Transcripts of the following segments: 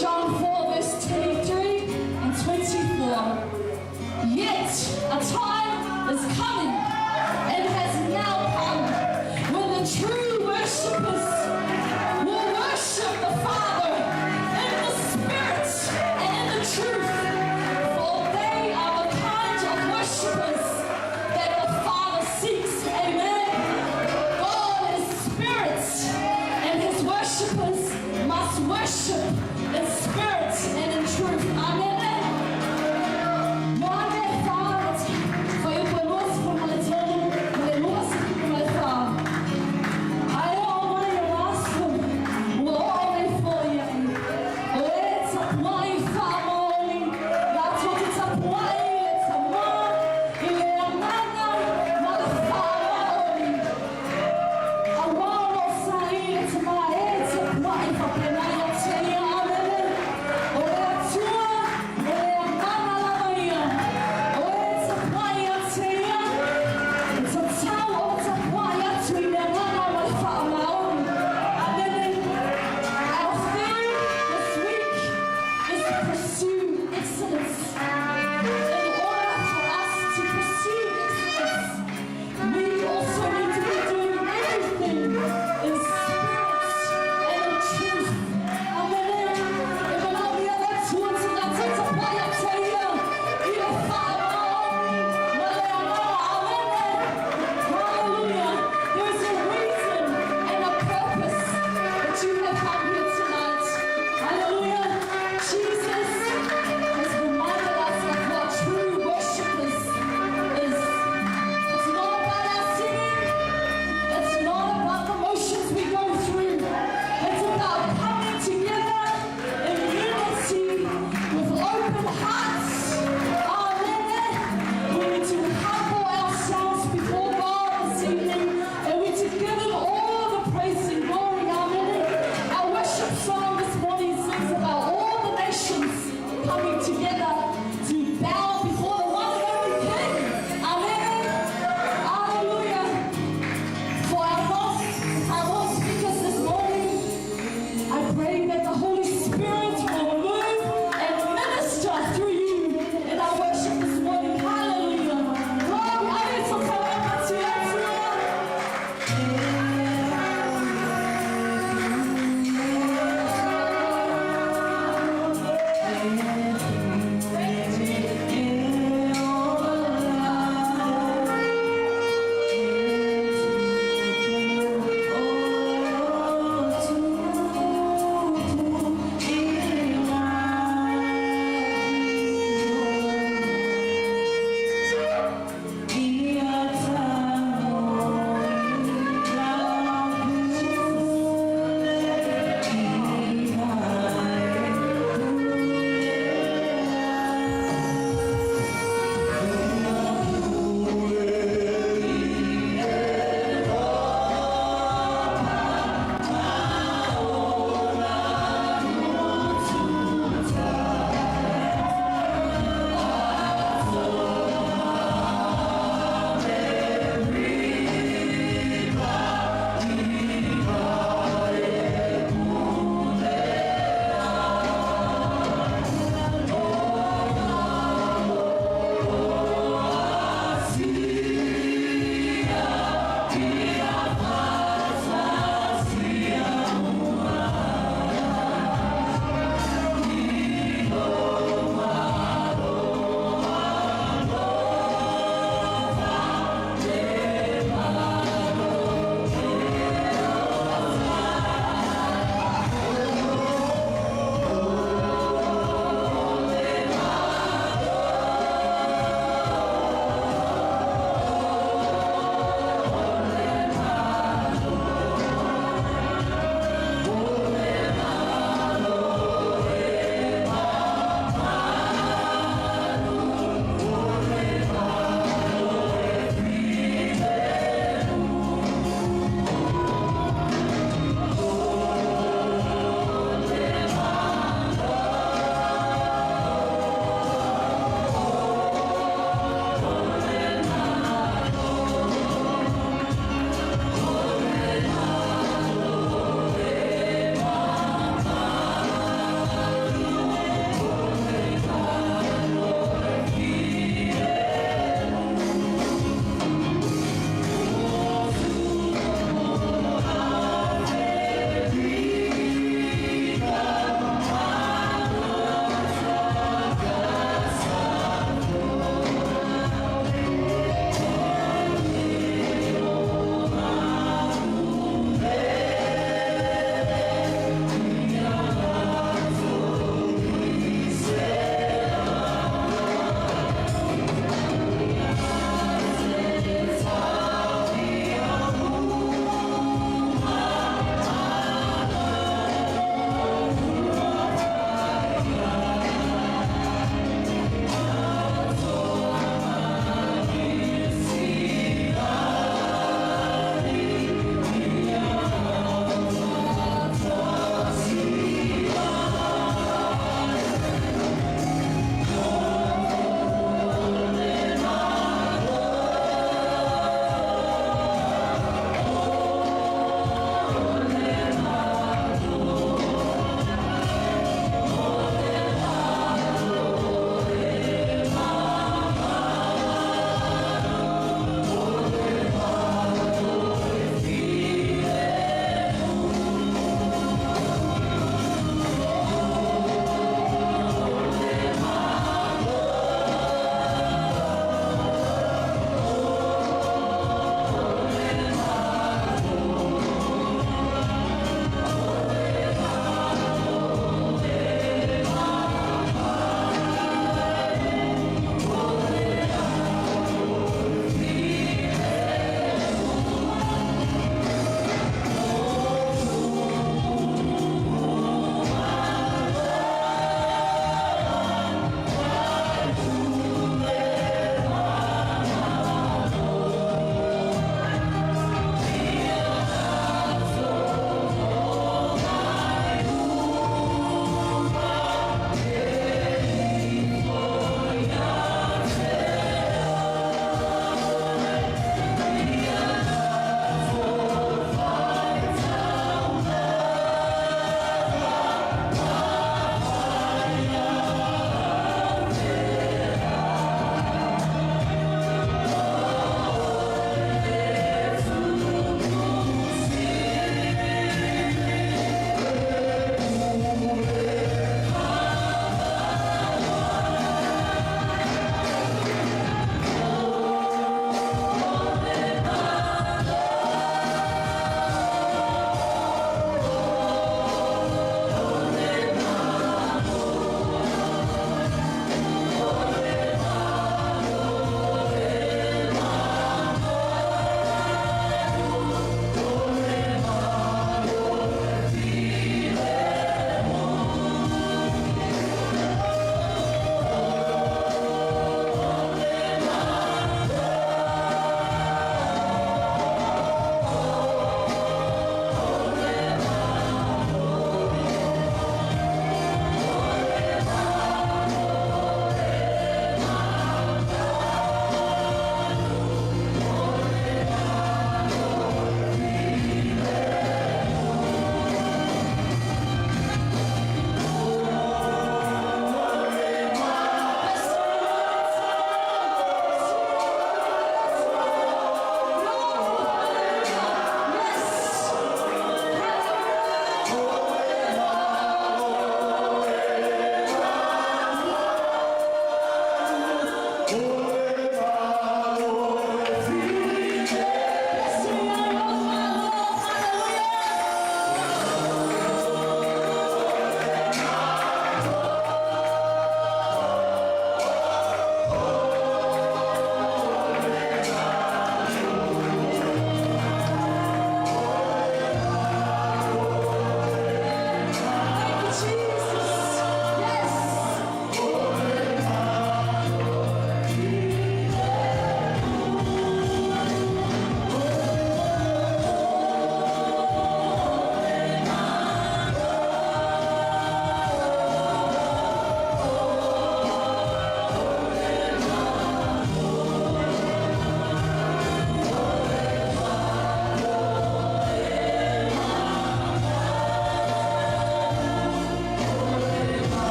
John 4 verse 23 and 24. Yet a time is coming and has now come when the true worshippers will worship the Father in the Spirit and in the truth. For they are the kind of worshippers that the Father seeks. Amen. God is Spirit, and His worshippers must worship in spirit and in truth. Amen.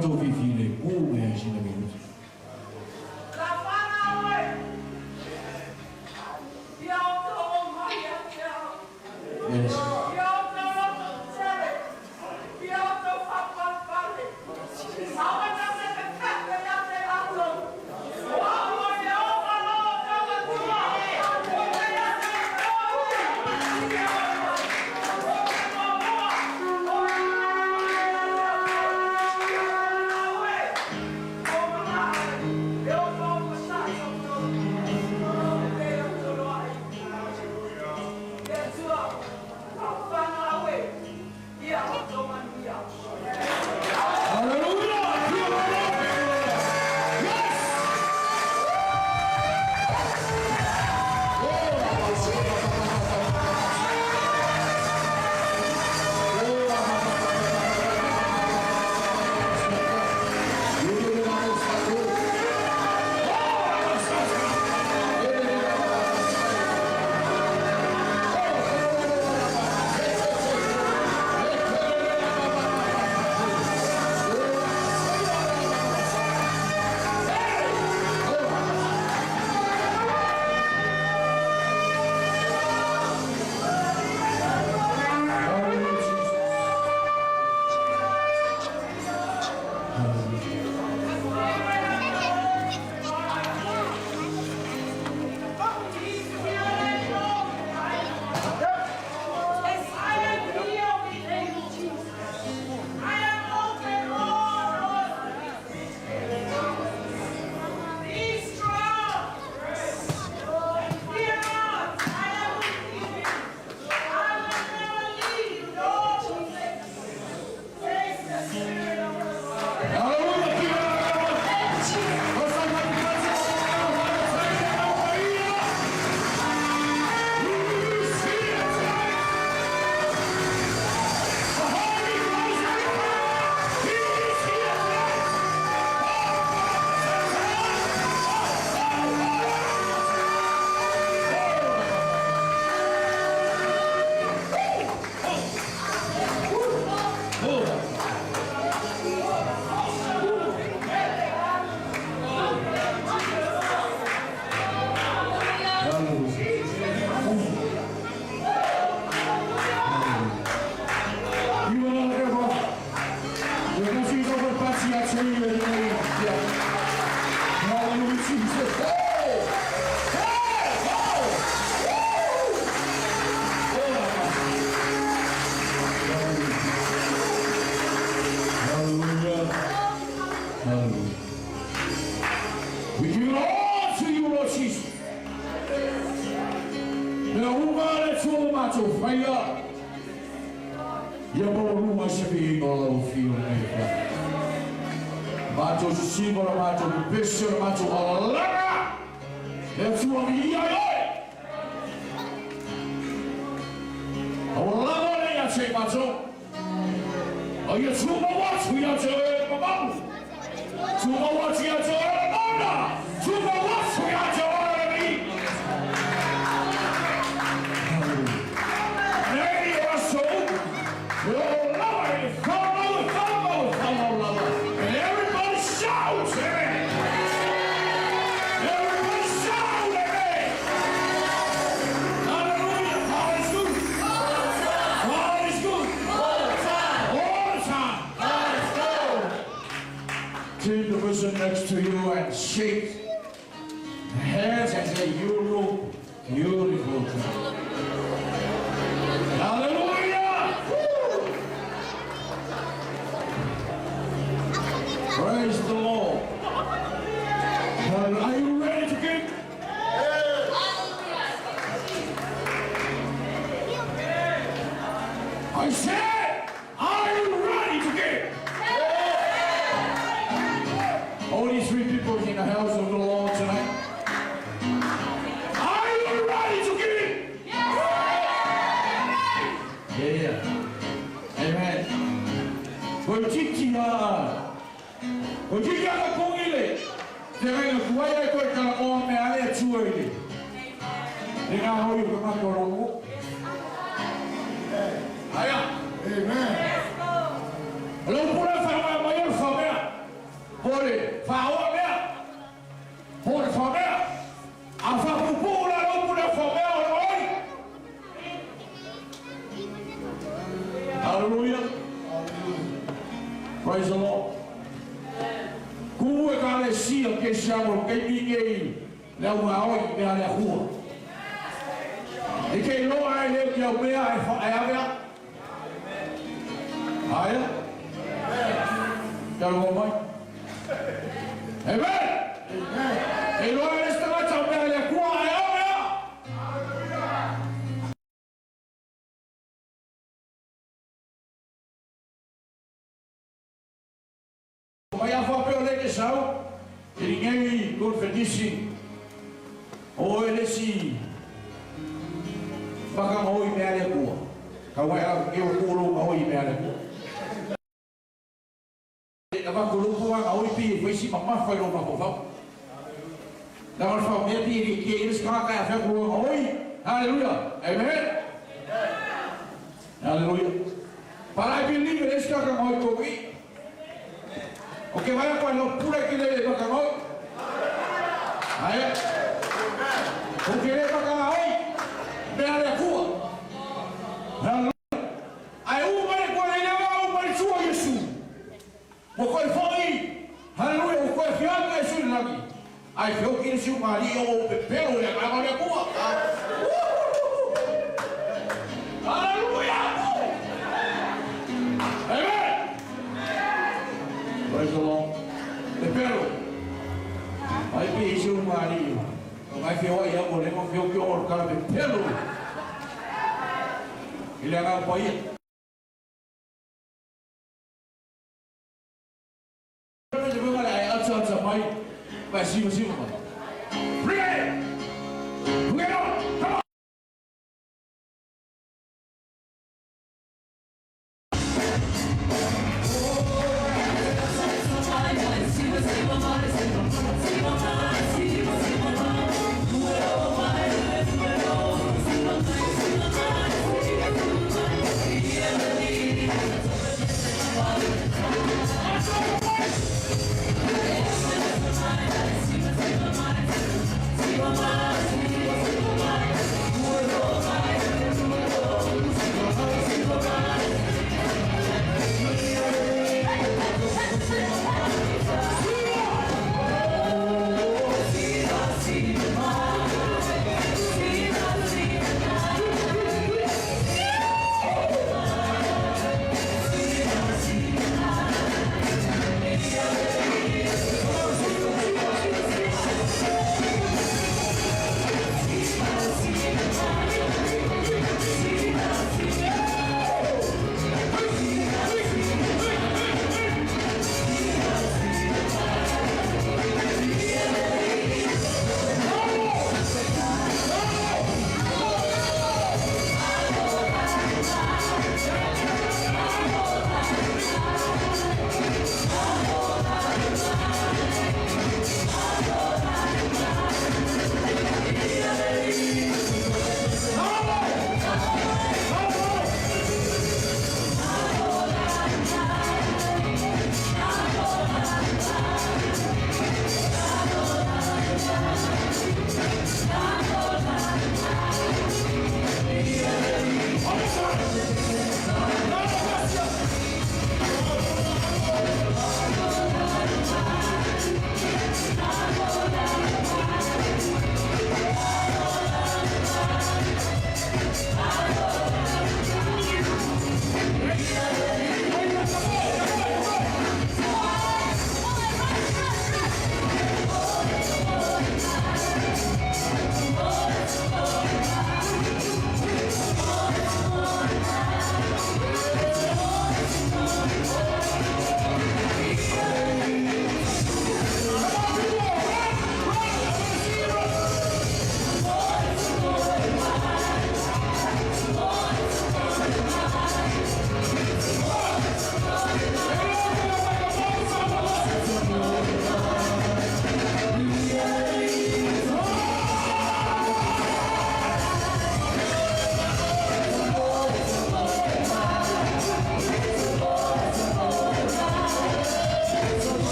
Matou vivine, imagina minuto. Yes. We give it all to you, Lord Jesus. Now, who are the two macho fire? Yaboro must be all of you. Macho Shimor, macho Bishop, macho Alara. That's what we are. Our love, I say, macho. Are you two more watch? We are doing Mama. Two more watch, we are doing Mona. Two more watch, we are doing me. Lady or so, you're loving, follow, lover. And everybody shouts, amen. Everybody shout, amen. Hallelujah. God is good. God is good. All the time. God is good. Take the person next to you and shake the hands and say, you look beautiful tonight. Hallelujah! Praise the Lord. Are you ready to give? I said, are you ready to give? Only 3 people in the house of the Lord tonight. Are you ready to give? Yeah. Amen. Ojikia ka pongile. Tega na kuaya ko ka o me ale tuoile. Tega hoyo ko ma koromo. Aya. Amen. Lo pura fama mayor fama. Pode, faoa pode famel, a favor não pode famel oi. Hallelujah. Praise the Lord. Como é que ela sia que chama que ninguém não vai me a rua. E quem não é ele que é o meu é a minha. Aí. Quero uma mãe. Amen. E não é esta noite a minha é qual é a minha. Mas a favor da eleição, que ninguém confedisse ou ele se baka mau i mea le kua. Ka wai ala ke o kuro mau i mea le kua. E ka kuro kua ka oi pi e si mama fai lo mako fau. Na wal fau mea pi e ke iris ka ka fa kuro ka oi. Hallelujah. Amen. Hallelujah. But I believe in this ka ka mau ko ki. O que vai a no pura que le baka mau. Aye. O que le baka oi. Mea le kua. Ai uma le kua le lava uma le sua Yesu. O koi foi. Hallelujah. O koi fiato Yesu lagi. Ai fio que Yesu Maria o pepero le lava le kua. Hallelujah. Amen. Praise the Lord. Pepero. Ai que Yesu Maria. Vai fio aí agora, não fio que o cara pepero. Ele era o pai. Vai cima, mano. Bring it! Bring it on! Come on! See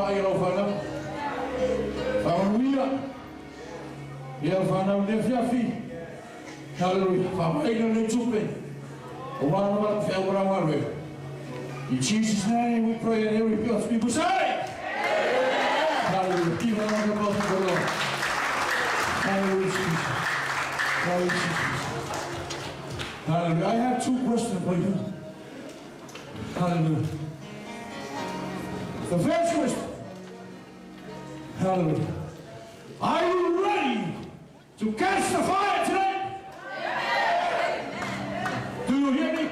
Fire of Adam. Hallelujah. Here for now, lift your feet. Hallelujah. In Jesus' name we pray, and every God's people say, hallelujah. Keep on the mouth of the Lord. Hallelujah, Jesus. Hallelujah, Jesus. Hallelujah. I have two questions for you. Hallelujah. The first question. Hallelujah. Are you ready to catch the fire tonight? Do you hear me?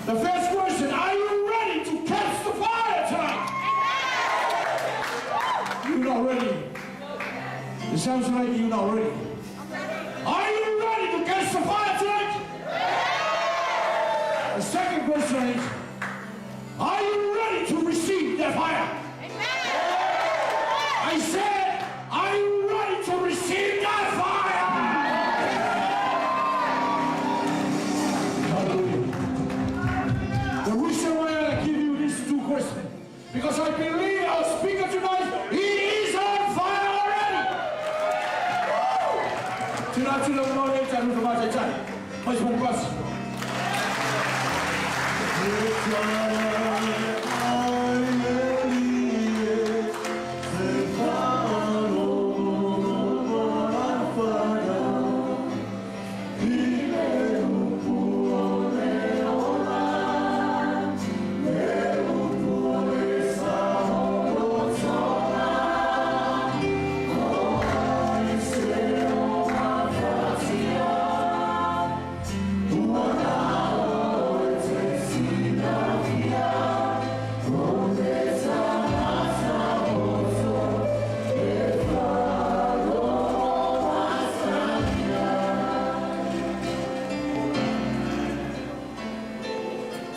The first question, are you ready to catch the fire tonight? You're not ready. It sounds like you're not ready. Are you ready to catch the fire tonight? The second question is, are you ready to receive the fire? I said, are you ready to receive that fire? Hallelujah. The reason why I give you these two questions, because I believe our speaker tonight, he is on fire already. Tonight, to the Lord, I will provide a time. Much more question.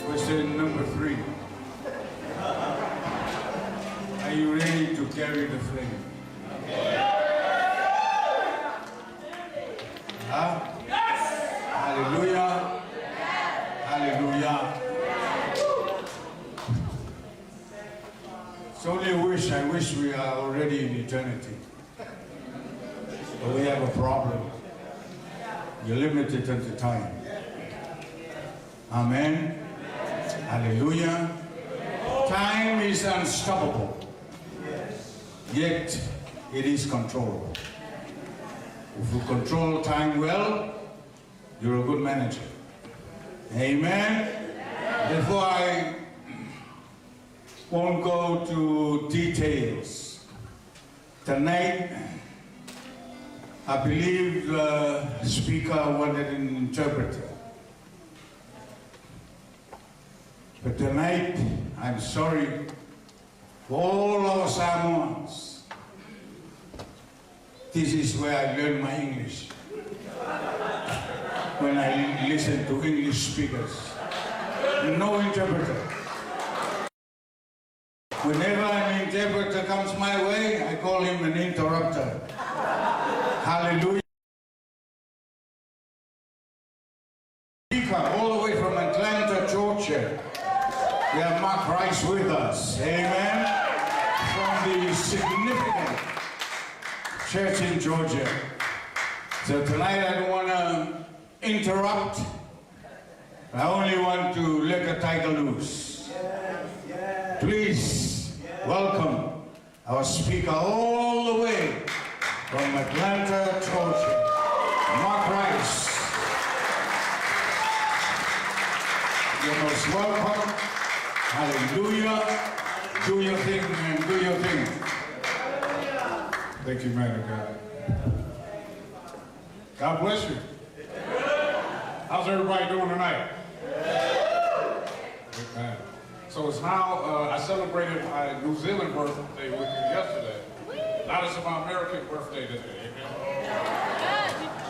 Question number 3. Are you ready to carry the flame? Huh? Yes! Hallelujah. Hallelujah. It's only a wish. I wish we are already in eternity. But we have a problem. You're limited to time. Amen. Hallelujah. Time is unstoppable, yet it is controllable. If you control time well, you're a good manager. Amen. Therefore, I won't go to details. Tonight, I believe the speaker wanted an interpreter. But tonight, I'm sorry for all our Samoans. This is where I learn my English. When I listen to English speakers. No interpreter. Whenever an interpreter comes my way, I call him an interrupter. Hallelujah. Speaker all the way from Atlanta, Georgia. We have Mark Rice with us, amen, from the significant church in Georgia. So tonight I don't want to interrupt. I only want to let the tiger loose. Please welcome our speaker all the way from Atlanta, Georgia, Mark Rice. You're most welcome. Hallelujah. Do your thing, man. Do your thing. Thank you, man of God. God bless you. How's everybody doing tonight? Amen. So it's now, I celebrated my New Zealand birthday with you yesterday. Now it's my American birthday today. Amen.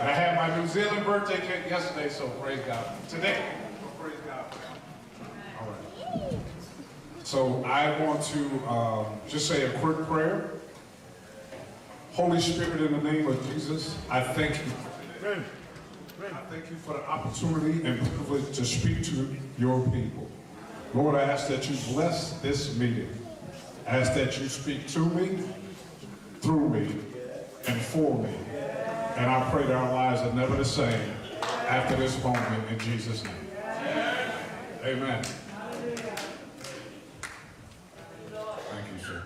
And I had my New Zealand birthday cake yesterday, so praise God. Today, praise God. All right. So I want to just say a quick prayer. Holy Spirit, in the name of Jesus, I thank you. I thank you for the opportunity and privilege to speak to your people. Lord, I ask that you bless this meeting ask that you speak to me, through me, and for me. And I pray that our lives are never the same after this moment, in Jesus' name. Amen. Thank you, sir.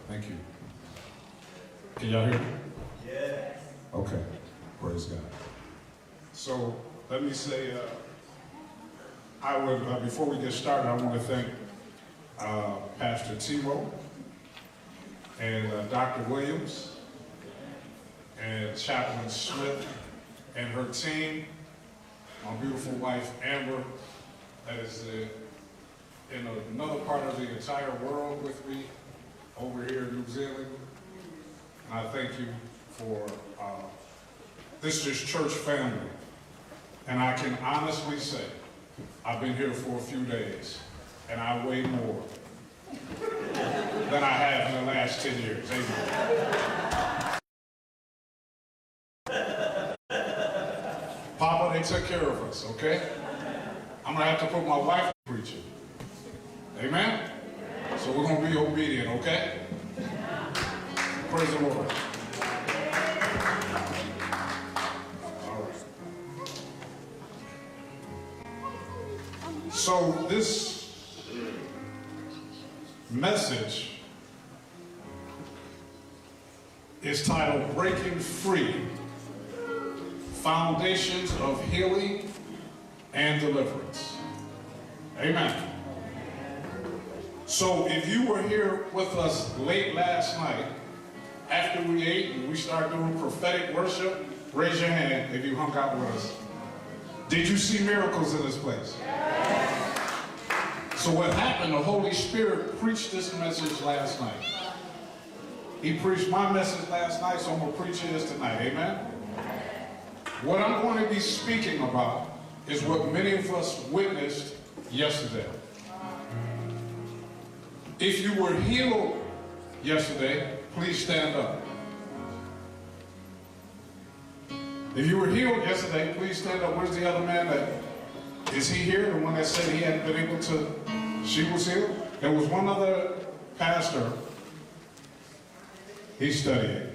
Thank you. Can y'all hear me? Yes. Okay. Praise God. So let me say, before we get started, I want to thank Pastor Timo and Dr. Williams and Chaplain Smith and her team, my beautiful wife Amber, that is in another part of the entire world with me over here in New Zealand. And I thank you for this is church family. And I can honestly say, I've been here for a few days, and I weigh more than I have in the last 10 years. Amen. Papa, they took care of us, okay? I'm going to have to put my wife in preaching. Amen? So we're going to be obedient, okay? Praise the Lord. All right. So this message is titled Breaking Free, Foundations of Healing and Deliverance. Amen. So if you were here with us late last night, after we ate and we started doing prophetic worship, raise your hand if you hung out with us. Did you see miracles in this place? So what happened, the Holy Spirit preached this message last night. He preached my message last night, so I'm going to preach this tonight. Amen? What I'm going to be speaking about is what many of us witnessed yesterday. If you were healed yesterday, please stand up. If you were healed yesterday, please stand up. Where's the other man is he here? The one that said he hadn't been able to, she was healed? There was one other pastor, he's studying.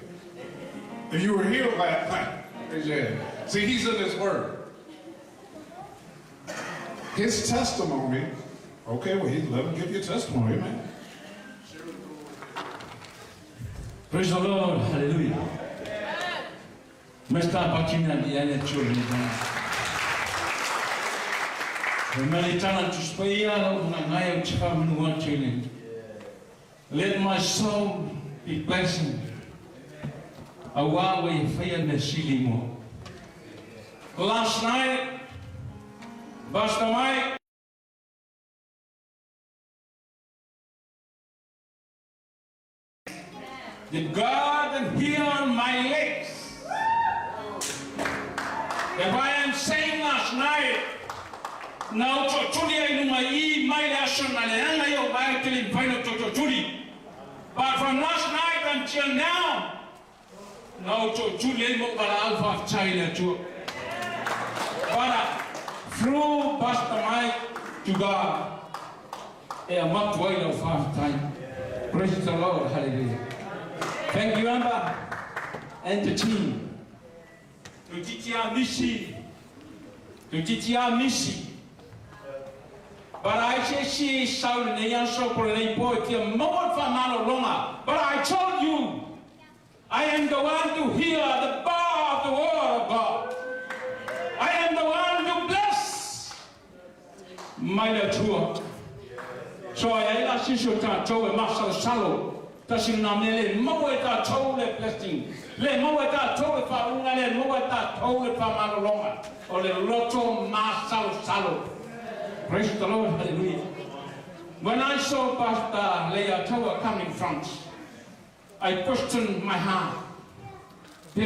If you were healed last night, raise your hand. See, he's in his word. His testimony, okay, well, let him give you testimony, man. Praise the Lord, hallelujah. Mesta bakina diane chulni. Melitana to spaya unangaya chamanuan chilling. Let my soul be blessed. Awawe faya nesilimo. Last night, Bastamai. Did God heal my legs? If I am saying last night, now Chuli my lesson and but from last night until now, now Chuli Alpha China too. But through Pastor Mike to God, a month wait of half time. Praise the Lord, hallelujah. Thank you, Amber, and the team. To Titia Missy. But I say she sounded a young so for a boy, more for Malamalama. But I told you, I am the one to hear the power of the word of God. I am the one to bless my nature. So I ask you to tell a master sallow. Tashinamele, Moweta told a blessing. Le Moweta told for Unga, Moweta told for Malamalama, or the Lotto Master Salo. Praise the Lord, hallelujah. When I saw Pastor Leah Tower come in front, I questioned my heart. But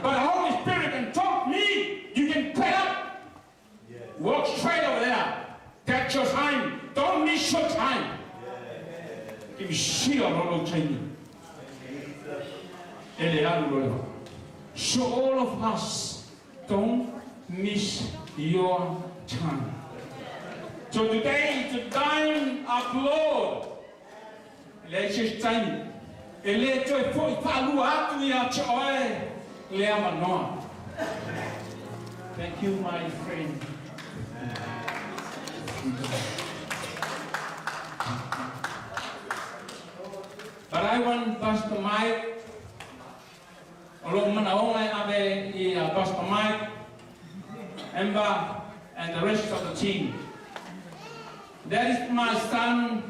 the Holy Spirit told me, you can get up, walk straight over there, catch your time, don't miss your time. If you see a lot of training. So all of us don't miss your time. So today is the time of Lord. Let's just time. Ele foi falu atu ya choe le amanoa. Thank you, my friend. But I want Pastor Mike, along Pastor Mike, Emma, and the rest of the team. That is my son.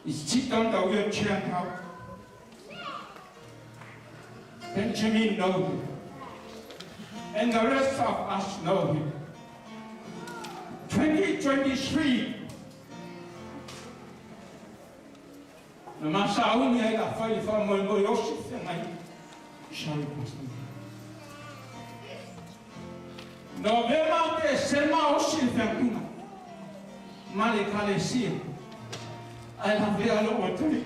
Is Chiton the wheelchair now? Benjamin knows him. And the rest of us know him. 2023. No masauni ay la fai fa mo yoshi mai. Shall no vema te sema oshi fenguna. Male kalesia. Ai la vea lo otri.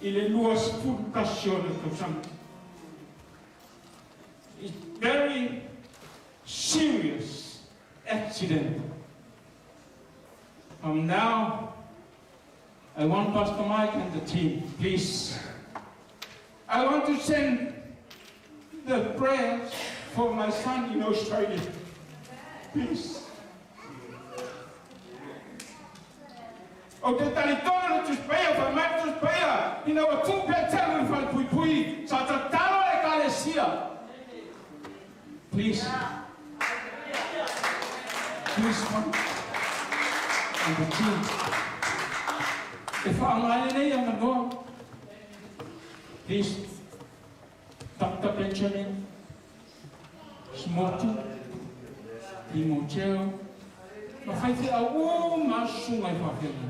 Il est luos putazione cosam. It's very serious accident. From now, I want Pastor Mike and the team, please. I want to send the prayers for my son in Australia. Please. O te taritona tu spea, fa mai tu spea, ina o tu petelu fa pui sa ta talo e kalesia. Please. Please come. And the team. If I'm going to please, Dr. Benjamin, Smotu, Imocheo, ma fai te a ma sunga I whawhena.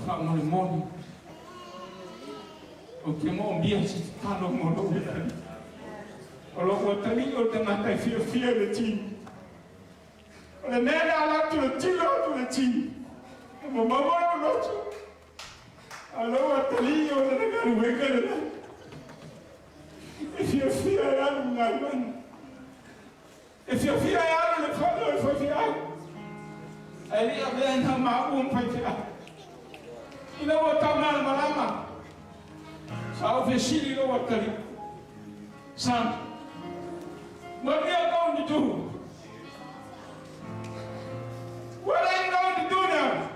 Whamore moni. O ke mo mbia si tano mo lo utani. O lo utani o te ngatai fia le team. O le mea ala tu le tilo tu le team. O mo mamoro lotu. Allora Talio non è if you feel I'm not one. If you feel I'm the father for the out, I live there in my own country. You know what Malamalama? South of Chile, you know what Talio? Son, what are you going to do? What are you going to do now?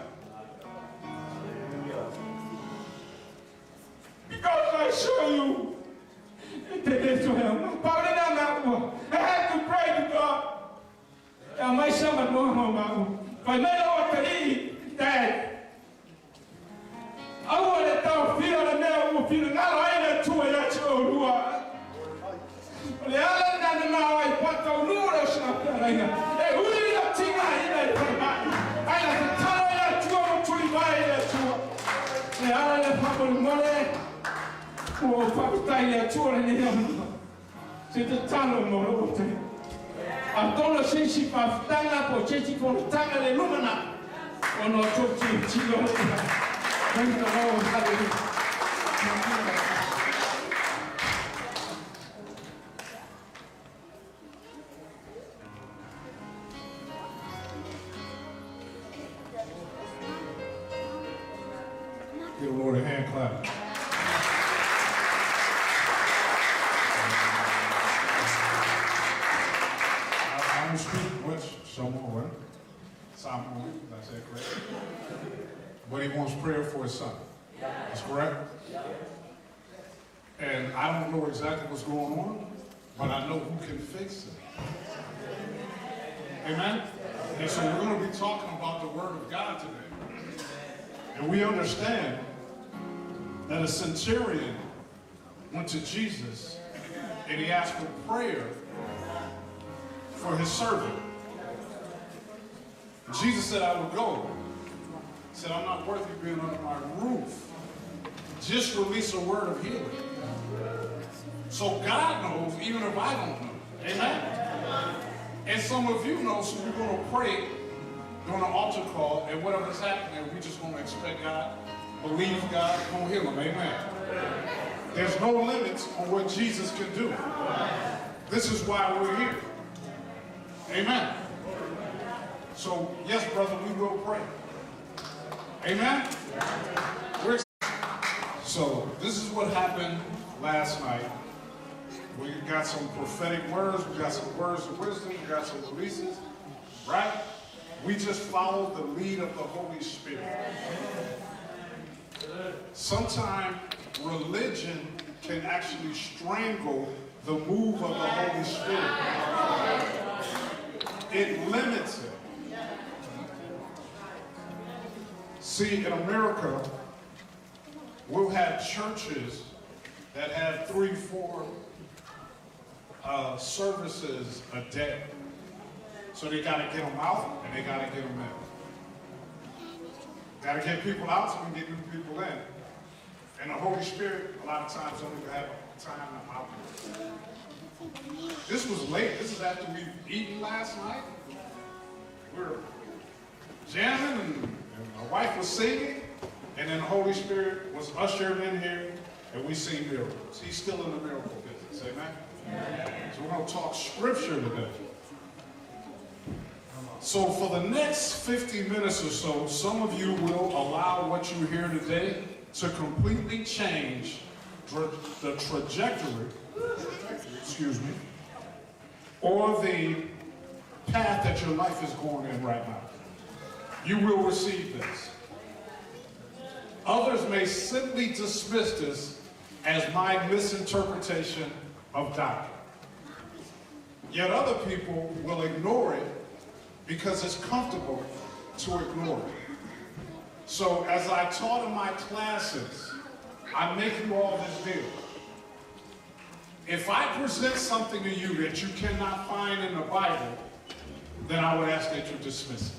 Because I show you, I had to pray to God. And my son was going home. But I know what to eat, Dad. I want to tell Peter and Mary who feel not only two of your children. The other than the now I put the noodles up there. Hey, who is the thing I like to tell you to divide the two. The other than money. O fakutai le tua ni no. Se te talo mo lo te. A tono se si pa tanga po che si po tanga le lumana. O no to ti lo. Thank you Lord. Hallelujah. Give the Lord a hand clap. I don't speak much Samoan, did I say it correct? But he wants prayer for his son. That's correct? And I don't know exactly what's going on, but I know who can fix it. Amen? And so we're going to be talking about the Word of God today. And we understand that a centurion went to Jesus and he asked for prayer for his servant. And Jesus said, I will go. He said, I'm not worthy of being under my roof. Just release a word of healing. So God knows, even if I don't know. Amen? And some of you know, so we're going to pray during an altar call, and whatever's happening, we're just going to expect God, believe God, going to heal him. Amen? There's no limits on what Jesus can do. This is why we're here. Amen. So, yes, brother, we will pray. Amen? So, this is what happened last night. We got some prophetic words, we got some words of wisdom, we got some releases, right? We just followed the lead of the Holy Spirit. Sometimes religion can actually strangle the move of the Holy Spirit. It limits it. See, in America, we'll have churches that have 3, 4 services a day. So they got to get them out and they got to get them in. Got to get people out so we can get new people in. And the Holy Spirit, a lot of times, don't even have time to out. This was late. This is after we've eaten last night. We were jamming and my wife was singing. And then the Holy Spirit was ushered in here and we seen miracles. He's still in the miracle business. Amen? So we're going to talk scripture today. So for the next 50 minutes or so, some of you will allow what you hear today to completely change the trajectory, or the path that your life is going in right now. You will receive this. Others may simply dismiss this as my misinterpretation of doctrine. Yet other people will ignore it because it's comfortable to ignore it. So as I taught in my classes, I make you all this deal. If I present something to you that you cannot find in the Bible, then I would ask that you dismiss it.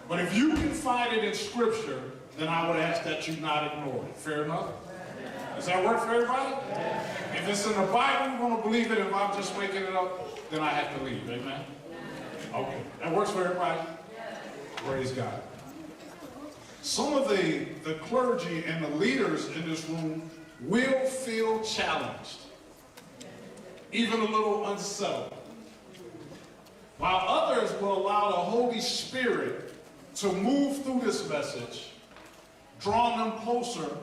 But if you can find it in Scripture, then I would ask that you not ignore it. Fair enough? Does that work for everybody? If it's in the Bible, you're going to believe it. If I'm just making it up, then I have to leave. Amen? Okay. That works for everybody? Praise God. Some of the clergy and the leaders in this room will feel challenged, even a little unsettled, while others will allow the Holy Spirit to move through this message, drawing them closer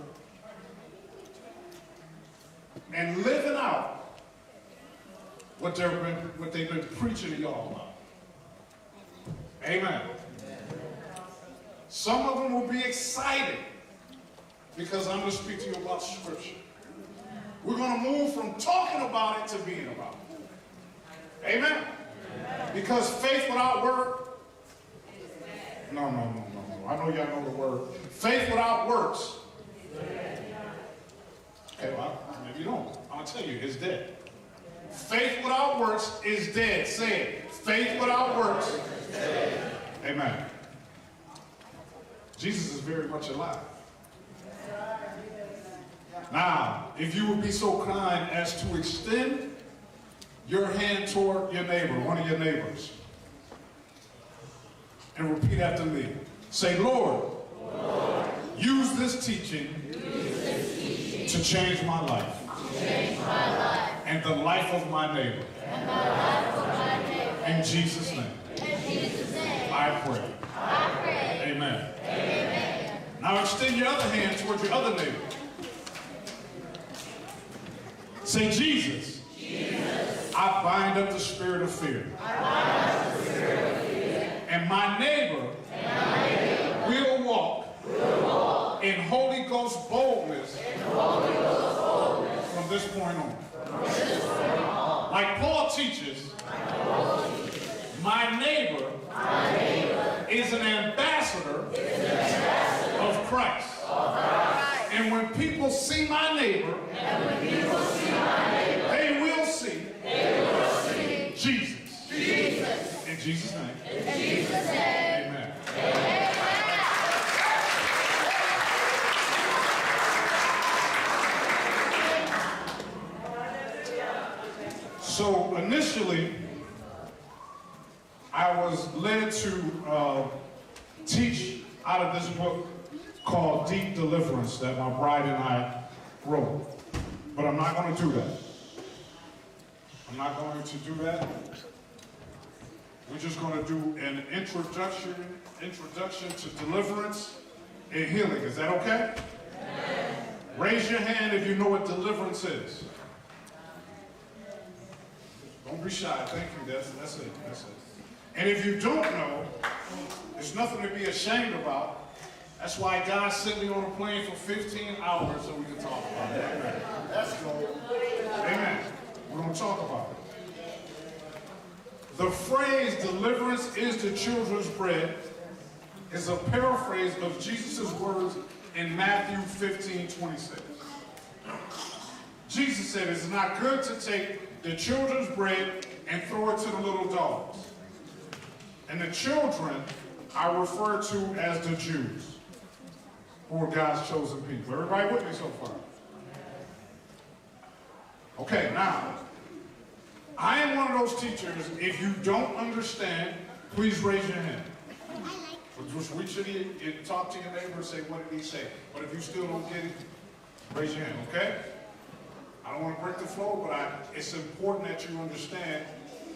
and living out what they've been preaching to y'all about. Amen. Some of them will be excited because I'm going to speak to you about Scripture. We're going to move from talking about it to being about it. Amen? Because faith without work, no. I know y'all know the word. Faith without works. Okay, well, maybe you don't. I'll tell you, it's dead. Faith without works is dead. Say it. Faith without works is dead. Amen. Jesus is very much alive. Now, if you would be so kind as to extend your hand toward your neighbor, one of your neighbors, and repeat after me. Say, Lord, use this teaching to change my life and the life of my neighbor. In Jesus' name, I pray. Amen. Now extend your other hand toward your other neighbor. Say, Jesus, I bind up the spirit of fear. And my neighbor will walk in Holy Ghost boldness from this point on. Like Paul teaches, my neighbor is an ambassador of Christ. And when people see my neighbor, they will see Jesus. In Jesus' name. Amen. So initially, I was led to teach out of this book called Deep Deliverance that my bride and I wrote. But I'm not going to do that. I'm not going to do that. We're just going to do an introduction to deliverance and healing. Is that okay? Raise your hand if you know what deliverance is. Don't be shy. Thank you. That's it. That's it. And if you don't know, there's nothing to be ashamed about. That's why God sent me on a plane for 15 hours so we can talk about it. Amen. Let's go. Amen. We're going to talk about it. The phrase deliverance is the children's bread is a paraphrase of Jesus' words in Matthew 15:26. Jesus said it's not good to take the children's bread and throw it to the little dogs. And the children are referred to as the Jews, who are God's chosen people. Everybody with me so far? Okay, now, I am one of those teachers, if you don't understand, please raise your hand. Just reach to you, talk to your neighbor and say, what did he say? But if you still don't get it, raise your hand, okay? I don't want to break the flow, but it's important that you understand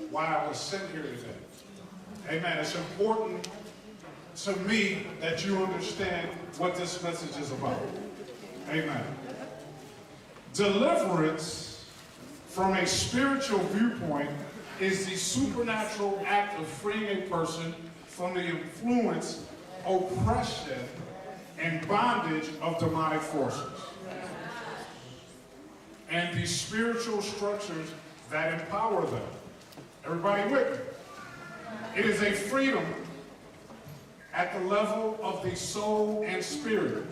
why I was sent here today. Amen. It's important to me that you understand what this message is about. Amen. Deliverance, from a spiritual viewpoint, is the supernatural act of freeing a person from the influence, oppression, and bondage of demonic forces, and the spiritual structures that empower them. Everybody with me? It is a freedom at the level of the soul and spirit.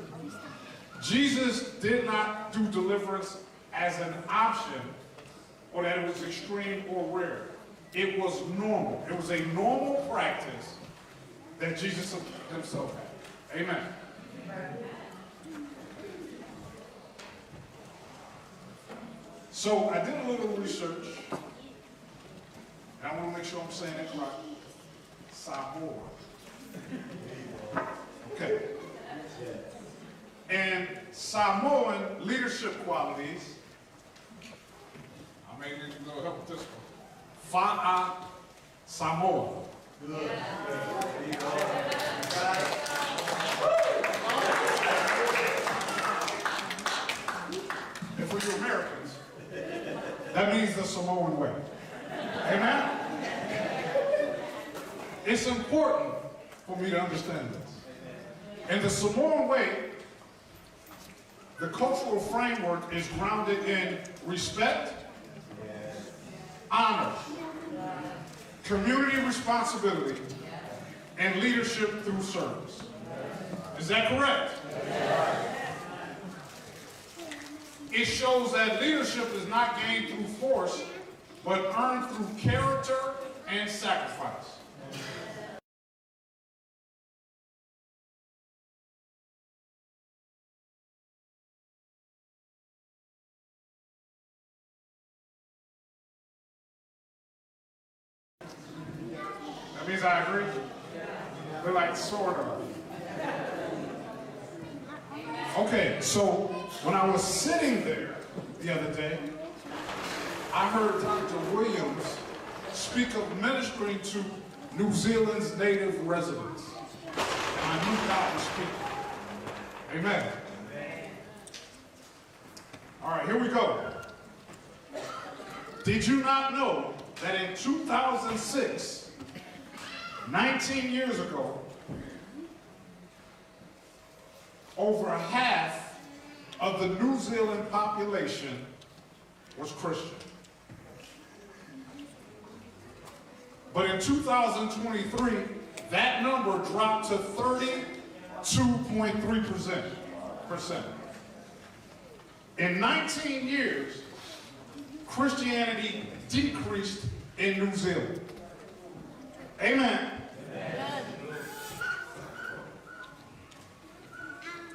Jesus did not do deliverance as an option or that it was extreme or rare. It was normal. It was a normal practice that Jesus himself had. Amen. So I did a little research, and I want to make sure I'm saying it right. Samoa. Okay. And Samoan leadership qualities, I may need a little help with this one. Fa'a Samoa. And for you Americans, that means the Samoan way. Amen? It's important for me to understand this. In the Samoan way, the cultural framework is grounded in respect, honor, community responsibility, and leadership through service. Is that correct? It shows that leadership is not gained through force, but earned through character and sacrifice. That means I agree? They're like, sort of. Okay, so when I was sitting there the other day, I heard Dr. Williams speak of ministering to New Zealand's native residents. And I knew God was speaking. Amen. All right, here we go. Did you not know that in 2006, 19 years ago, over half of the New Zealand population was Christian? But in 2023, that number dropped to 32.3%. In 19 years, Christianity decreased in New Zealand. Amen. Amen.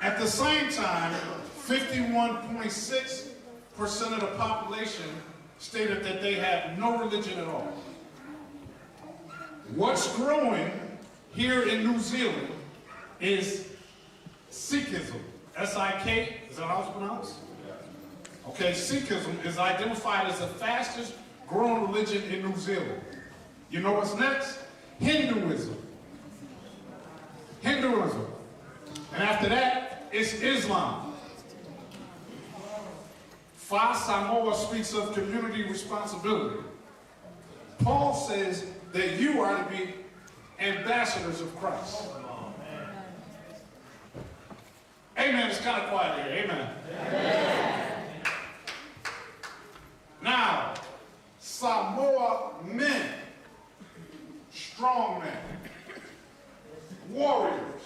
At the same time, 51.6% of the population stated that they had no religion at all. What's growing here in New Zealand is Sikhism. S-I-K, is that how it's pronounced? Okay, Sikhism is identified as the fastest growing religion in New Zealand. You know what's next? Hinduism. Hinduism. And after that, it's Islam. 𝚘𝗓𝚢𝚢 speaks of community responsibility. Paul says that you are to be ambassadors of Christ. Amen. It's kind of quiet here. Amen. Now, Samoa men, strong men, warriors,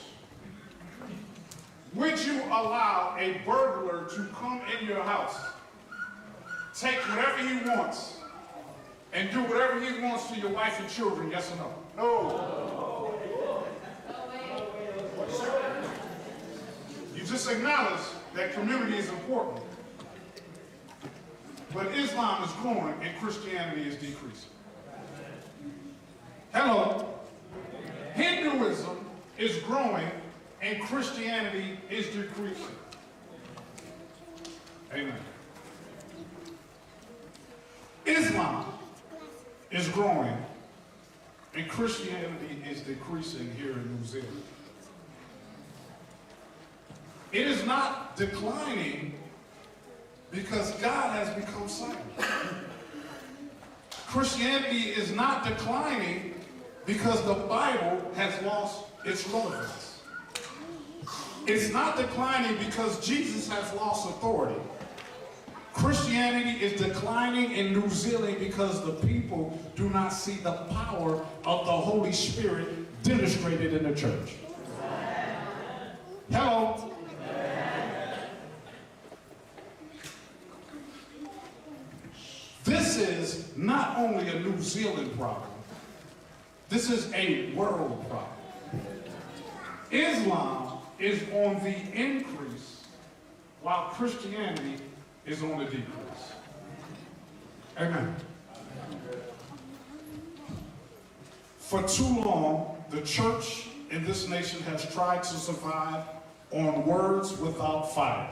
would you allow a burglar to come in your house, take whatever he wants, and do whatever he wants to your wife and children? Yes or no? No. You just acknowledge that community is important. But Islam is growing and Christianity is decreasing. Hello. Hinduism is growing and Christianity is decreasing. Amen. Islam is growing and Christianity is decreasing here in New Zealand. It is not declining because God has become silent. Christianity is not declining because the Bible has lost its relevance. It's not declining because Jesus has lost authority. Christianity is declining in New Zealand because the people do not see the power of the Holy Spirit demonstrated in the church. Hello. This is not only a New Zealand problem. This is a world problem. Islam is on the increase while Christianity is on the decrease. Amen. For too long, the church in this nation has tried to survive on words without fire,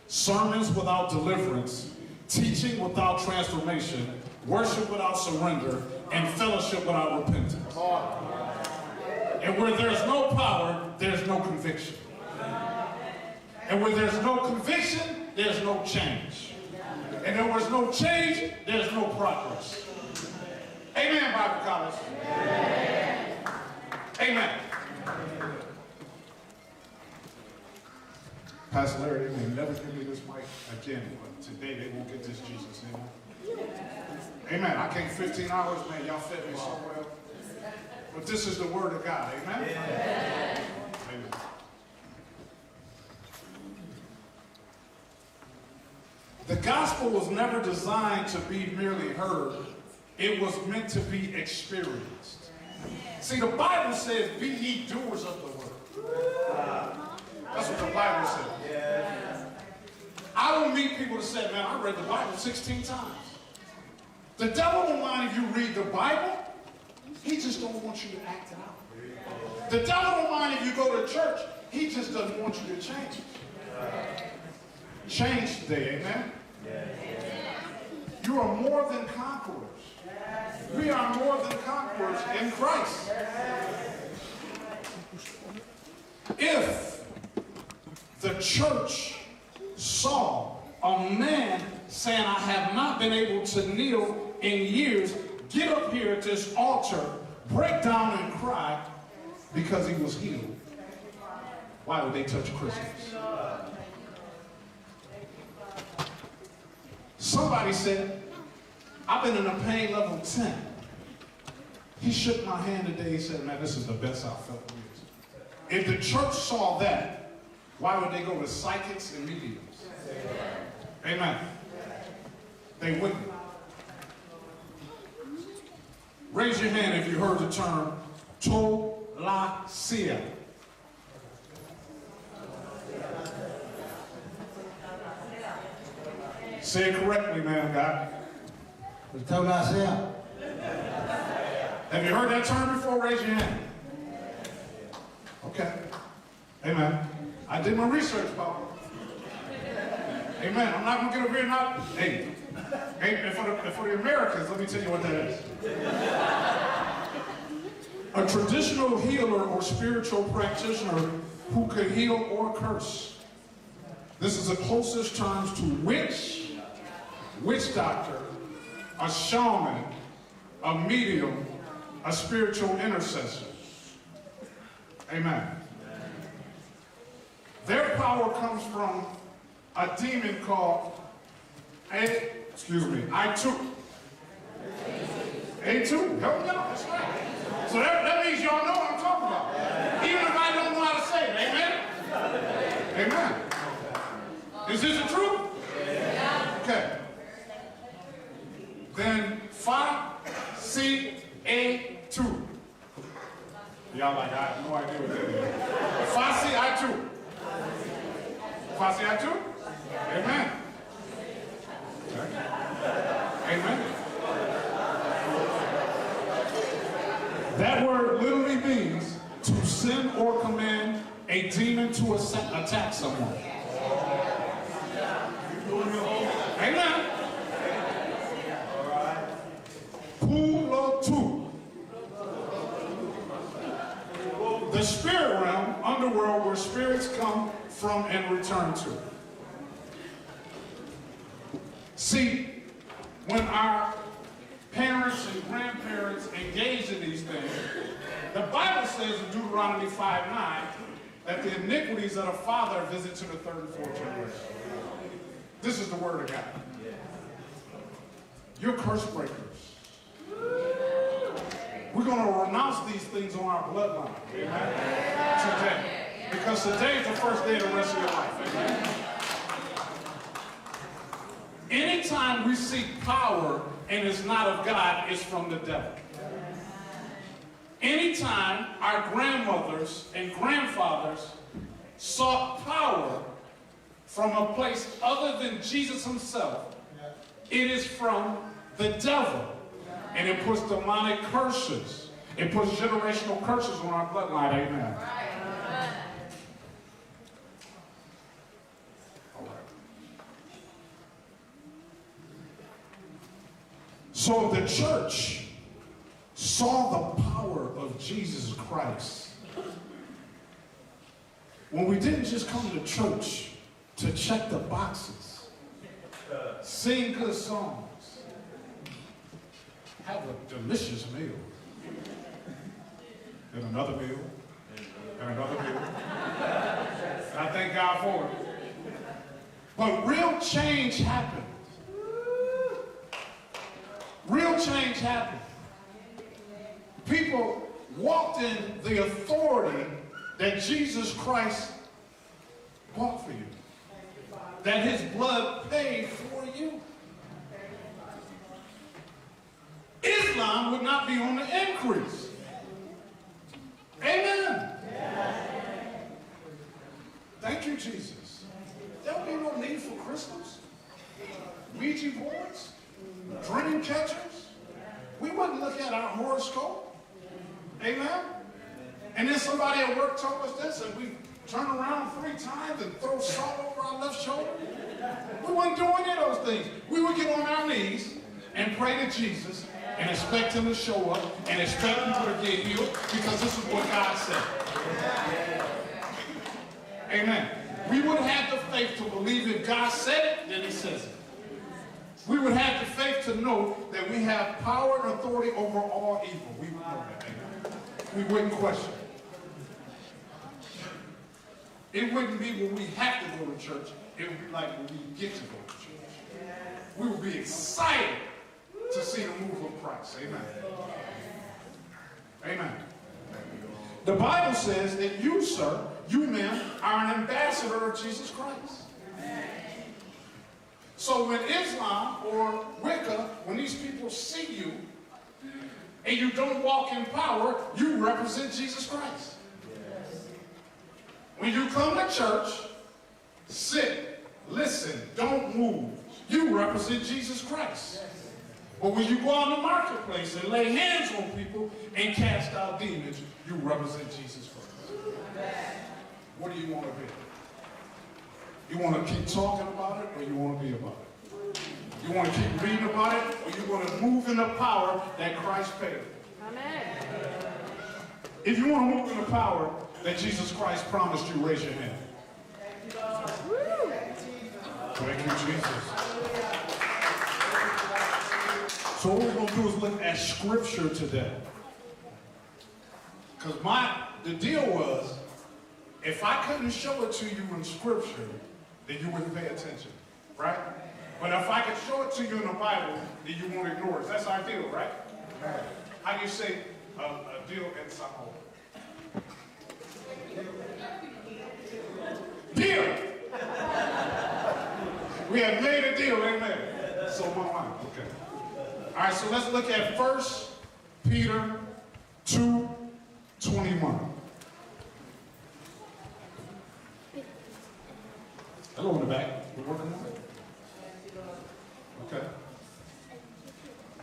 sermons without deliverance, teaching without transformation, worship without surrender, and fellowship without repentance. And where there's no power, there's no conviction. And where there's no conviction, there's no change. And there was no change, there's no progress. Amen, Bible College. Amen. Pastor Larry, they may never give me this mic again, but today they won't get this Jesus in. Amen. I came 15 hours, man. Y'all fed me so well. But this is the word of God. Amen. Amen. The gospel was never designed to be merely heard. It was meant to be experienced. See, the Bible says, be ye doers of the word. That's what the Bible says. I don't meet people that say, man, I read the Bible 16 times. The devil don't mind if you read the Bible. He just don't want you to act it out. The devil don't mind if you go to church. He just doesn't want you to change. Change today, amen? You are more than conquerors. We are more than conquerors in Christ. If the church saw a man saying, I have not been able to kneel in years, get up here at this altar, break down and cry because he was healed, why would they touch Christmas? Somebody said, I've been in a pain level 10. He shook my hand today. He said, man, this is the best I've felt in years. If the church saw that, why would they go to psychics and mediums? Amen. They wouldn't. Raise your hand if you heard the term 𝚘𝚙𝚢𝚘𝚅. Say it correctly, man of God. 𝚘𝚙𝚢𝚘𝚅. Have you heard that term before? Raise your hand. Okay. Amen. I did my research, Papa. Amen. I'm not going to get up here and not. Hey, And for the Americans, let me tell you what that is. A traditional healer or spiritual practitioner who can heal or curse. This is the closest terms to witch doctor, a shaman, a medium, a spiritual intercessor. Amen. Their power comes from a demon called 𝚗𝚜𝚜𝚜𝚜. 𝚗𝚜𝚜𝚜, help me out, that's right. So that means y'all know what I'm talking about. Even if I don't know how to say it, amen? Amen. Is this the truth? Okay. Then 𝚘𝚙𝚢𝚘𝚘. Y'all like, I have no idea what that is. 𝚘𝚙𝚢𝚘𝚘. 𝚘𝚙𝚢𝚘𝚘? Amen. Amen. That word literally means to send or command a demon to attack someone. Amen. 𝚗𝚘𝚘𝚘. The spirit realm, underworld, where spirits come from and return to. See, when our parents and grandparents engaged in these things, the Bible says in Deuteronomy 5:9 that the iniquities of the father visit to the third and fourth generation. This is the word of God. You're curse breakers. We're going to renounce these things on our bloodline. Amen. Today. Because today is the first day of the rest of your life. Amen. Anytime we seek power and it's not of God, it's from the devil. Anytime our grandmothers and grandfathers sought power from a place other than Jesus himself, it is from the devil. And it puts demonic curses. It puts generational curses on our bloodline. Amen. So the church saw the power of Jesus Christ. When we didn't just come to church to check the boxes, sing good songs, have a delicious meal, and another meal, and another meal. And I thank God for it. But real change happened. Real change happened. People walked in the authority that Jesus Christ bought for you. That his blood paid for you. Islam would not be on the increase. Amen. Thank you, Jesus. There'll be no need for crystals, Ouija boards, dream catchers. We wouldn't look at our horoscope. Amen. And then somebody at work told us this, and we turn around 3 times and throw salt over our left shoulder. We wouldn't do any of those things. We would get on our knees and pray to Jesus and expect him to show up and expect people to get healed, because this is what God said. Amen. We would have the faith to believe if God said it, then he says it. We would have the faith to know that we have power and authority over all evil. We would know that. Amen. We wouldn't question it. It wouldn't be when we have to go to church. It would be like when we get to go to church. We would be excited to see the move of Christ. Amen. Amen. The Bible says that you, sir, you men, are an ambassador of Jesus Christ. So when Islam or Wicca, when these people see you and you don't walk in power, you represent Jesus Christ. When you come to church, sit, listen, don't move, you represent Jesus Christ. But when you go out in the marketplace and lay hands on people and cast out demons, you represent Jesus Christ. What do you want to be? You want to keep talking about it, or you want to be about it? You want to keep reading about it, or you want to move in the power that Christ paid? Amen. If you want to move in the power that Jesus Christ promised you, raise your hand. Thank you, Jesus. So what we're going to do is look at Scripture today. Because the deal was, if I couldn't show it to you in Scripture, then you wouldn't pay attention, right? But if I could show it to you in the Bible, then you won't ignore it. That's our deal, right? How do you say a deal in Samoa? Deal! We have made a deal, amen. So okay. All right, so let's look at 1 Peter 2:21. Hello in the back. We're working on it. Okay.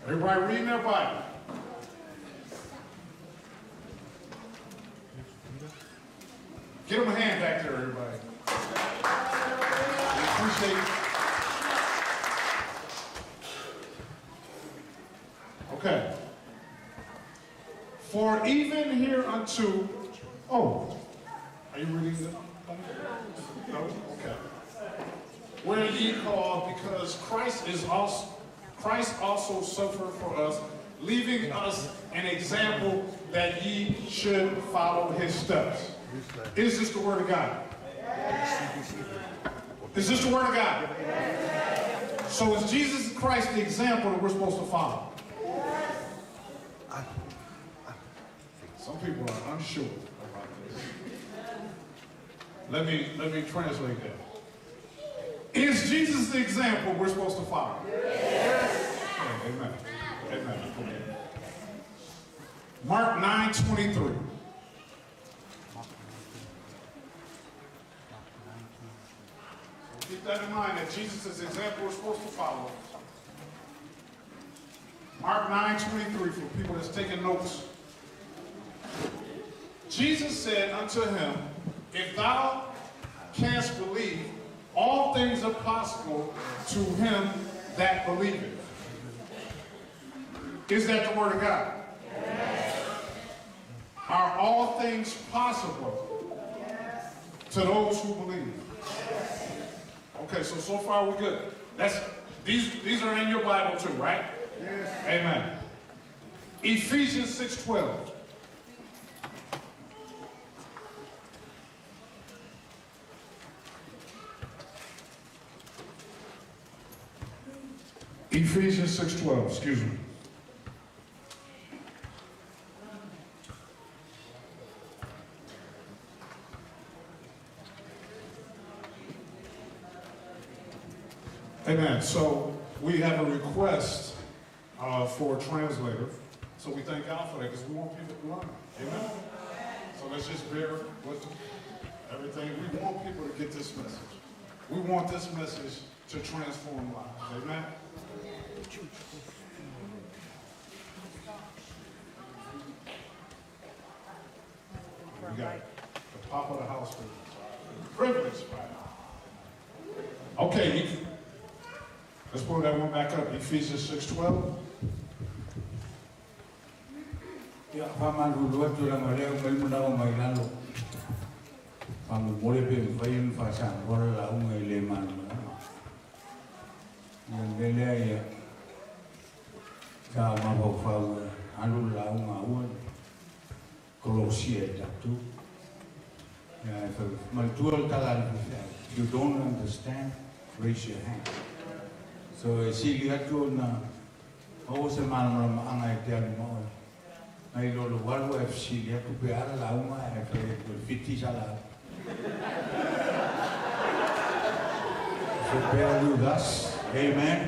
Everybody reading their Bible. Give them a hand back there, everybody. We appreciate it. Okay. For even hereunto, are you reading that? No? Okay. Where ye called, because Christ also suffered for us, leaving us an example that ye should follow his steps. Is this the word of God? Is this the word of God? So is Jesus Christ the example that we're supposed to follow? Some people are unsure about this. Let me translate that. Is Jesus the example we're supposed to follow? Yes. Okay, amen. Amen. Okay. Mark 9:23. Keep that in mind, that Jesus is the example we're supposed to follow. Mark 9:23 for people that's taking notes. Jesus said unto him, if thou canst believe, all things are possible to him that believeth. Is that the word of God? Yes. Are all things possible to those who believe? Okay, so far we're good. These are in your Bible too, right? Yes. Amen. Ephesians 6:12. Ephesians 6:12, excuse me. Amen. So we have a request for a translator. So we thank God for that because we want people to learn. Amen. So let's just bear with everything. We want people to get this message. We want this message to transform lives. Amen. We got the top of the house privilege right now. Okay, let's pull that one back up. Ephesians 6:12. Ya paman dulu tu orang Malaysia melmundau mailalo. Paman boleh berfirman fashion, boleh lau maileman. Yang bela ya, sama bawa anu lau ngawun, Colossia tu. Ya, maljual kalan. You don't understand, raise your hand. So si lihat tu na, semalam angai dia mau. Ay lolo walu FC ya tu biar lau ma fiti salah. So bear with us, amen.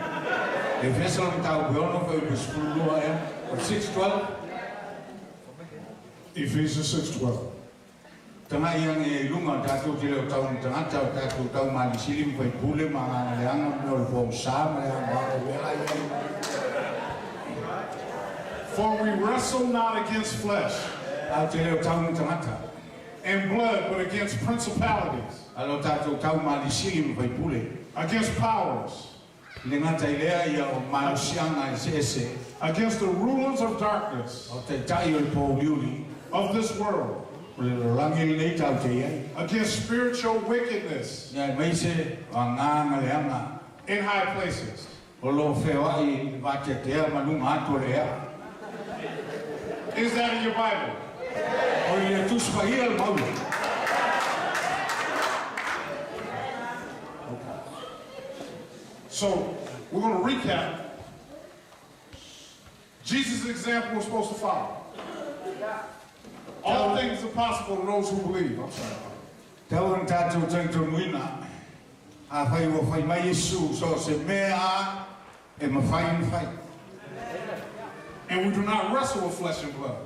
The vessel tahu biono for the school ya, 6:12. Ephesians 6:12. Tengah yang lunga datu tidak tahu tengah datu tahu mali silim pai pule mangan yang nol bom sama yang baru bela. For we wrestle not against flesh and blood, but against principalities, against powers, against the rulers of darkness of this world, against spiritual wickedness in high places. Is that in your Bible? So we're going to recap. Jesus' example we're supposed to follow. All things are possible to those who believe. I'm sorry. And we do not wrestle with flesh and blood.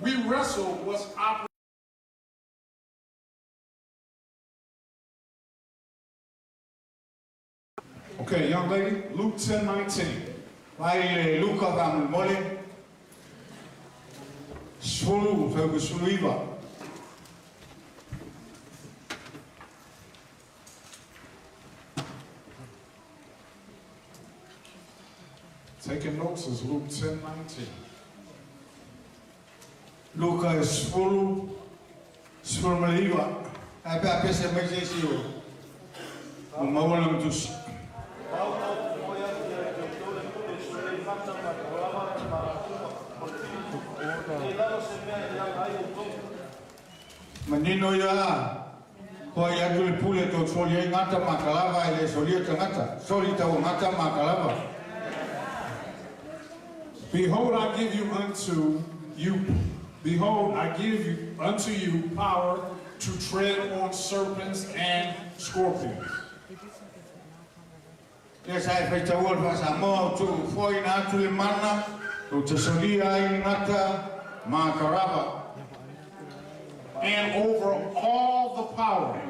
We wrestle what's operating. Okay, young lady, Luke 10:19. Taking notes is Luke 10:19. Lucas full Sformaliva. I pesa mesesio. Umawalang Diyos. Manino ya Hoya dul pule to solia ngata makalava ile solia ngata. Solita ngata makalava. Behold, I give you unto you. Behold, I give you unto you power to tread on serpents and scorpions. Yes, I fetch a word was a more to foin out to the manna to solia ngata makalava. And over all the power,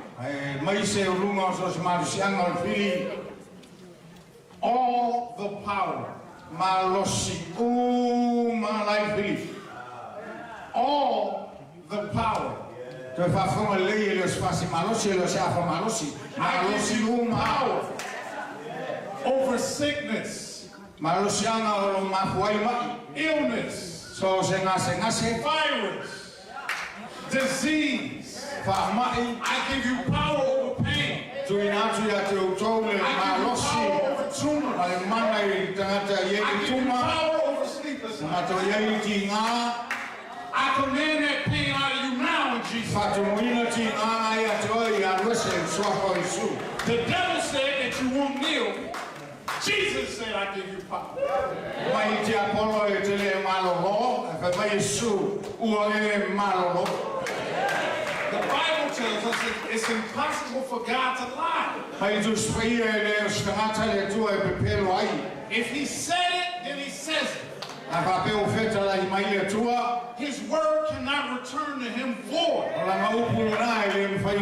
all the power, all the power. I give you power over sickness, illness, virus, disease. I give you power over pain. I give you power over tumors. I give you power over sleeplessness. I command that pain out of you now in Jesus' name. The devil said that you won't kneel. Jesus said, I give you power. The Bible tells us that it's impossible for God to lie. If he said it, then he says it. His word cannot return to him void.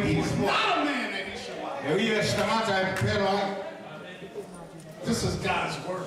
He's not a man that he should lie. This is God's word.